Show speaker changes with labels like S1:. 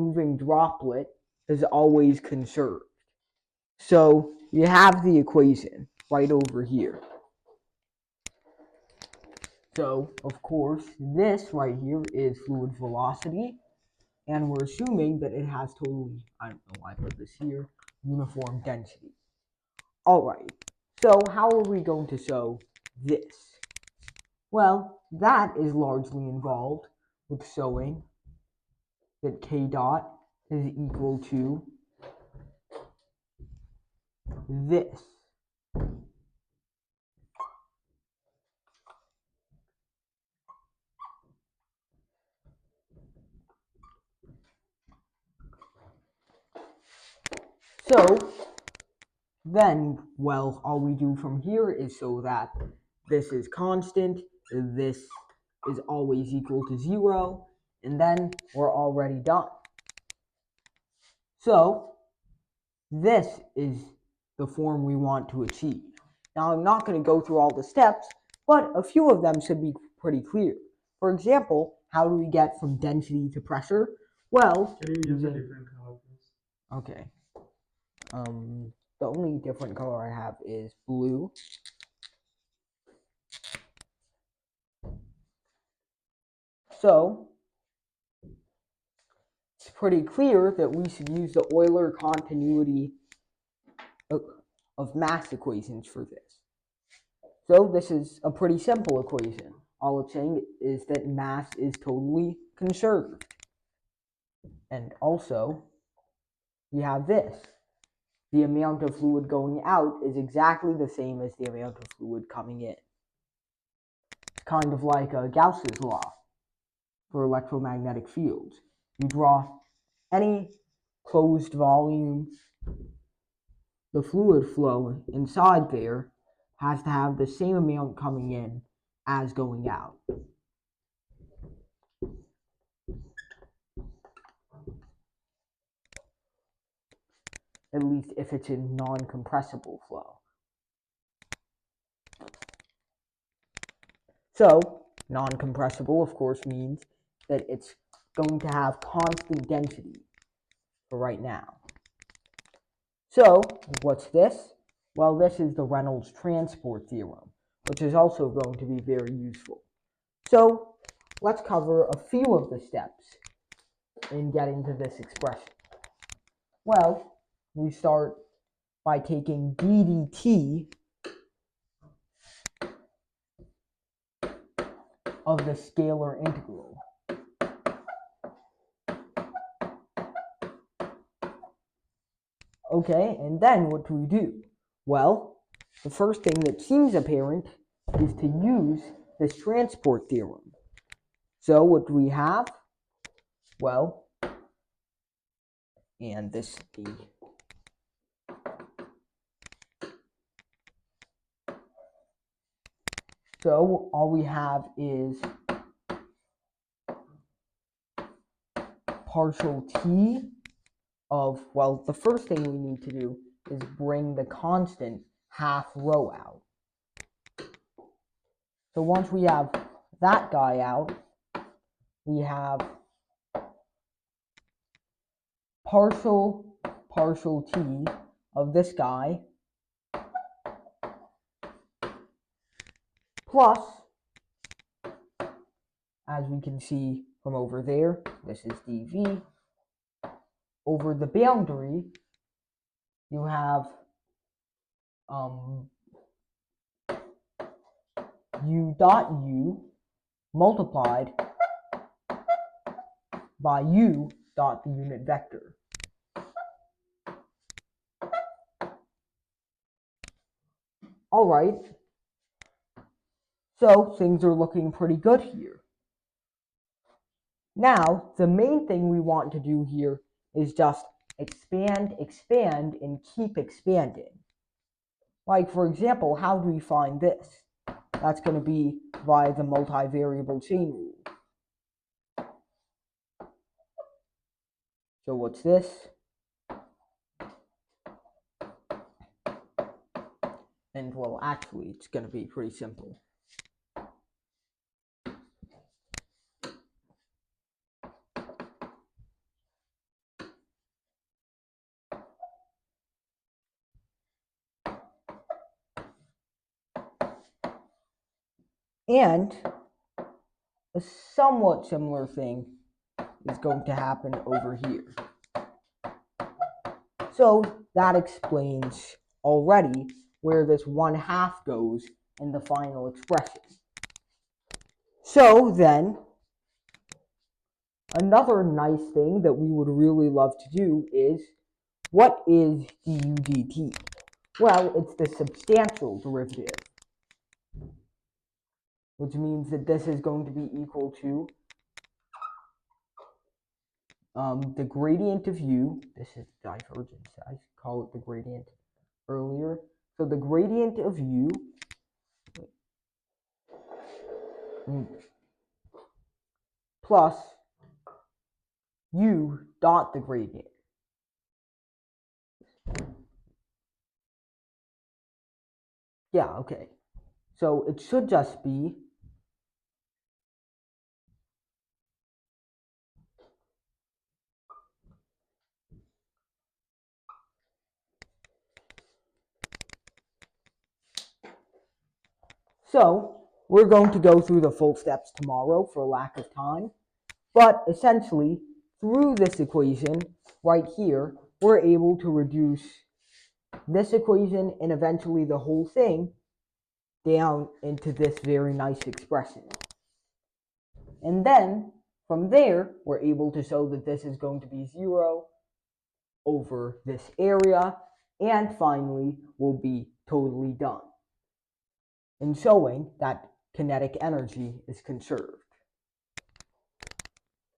S1: moving droplet is always conserved. So you have the equation right over here. So, of course, this right here is fluid velocity, and we're assuming that it has totally, I don't know why I put this here, uniform density. Alright, so how are we going to show this? Well, that is largely involved with showing that k dot is equal to this. So then, well, all we do from here is show that this is constant, this is always equal to 0, and then we're already done. So this is the form we want to achieve. Now, I'm not going to go through all the steps, but a few of them should be pretty clear. For example, how do we get from density to pressure? Well,
S2: can you use a different color, please?
S1: Okay. The only different color I have is blue. So it's pretty clear that we should use the Euler continuity of mass equations for this. So this is a pretty simple equation. All it's saying is that mass is totally conserved. And also, we have this. The amount of fluid going out is exactly the same as the amount of fluid coming in. It's kind of like Gauss's law for electromagnetic fields. You draw any closed volume, the fluid flow inside there has to have the same amount coming in as going out. At least if it's a non-compressible flow. So, non-compressible, of course, means that it's going to have constant density for right now. So, what's this? Well, this is the Reynolds transport theorem, which is also going to be very useful. So, let's cover a few of the steps in getting to this expression. Well, we start by taking d dt of the scalar integral. Okay, and then what do we do? Well, the first thing that seems apparent is to use this transport theorem. So what do we have? Well, and this d. So all we have is partial t of, well, the first thing we need to do is bring the constant half rho out. So once we have that guy out, we have partial t of this guy plus, as we can see from over there, this is dv. Over the boundary, you have u dot u multiplied by u dot the unit vector. All right, so things are looking pretty good here. Now, the main thing we want to do here is just expand, expand, and keep expanding. Like, for example, how do we find this? That's going to be via the multivariable chain rule. So what's this? And, well, actually, it's going to be pretty simple. And a somewhat similar thing is going to happen over here. So that explains already where this 1/2 goes in the final expression. So then, another nice thing that we would really love to do is, what is du dt? Well, it's the substantial derivative, which means that this is going to be equal to the gradient of u. This is divergence. I call it the gradient earlier. So the gradient of u plus u dot the gradient. Yeah, okay. So it should just be so we're going to go through the full steps tomorrow for lack of time, but essentially through this equation right here, we're able to reduce this equation and eventually the whole thing down into this very nice expression. And then from there, we're able to show that this is going to be 0 over this area, and finally we'll be totally done in showing that kinetic energy is conserved.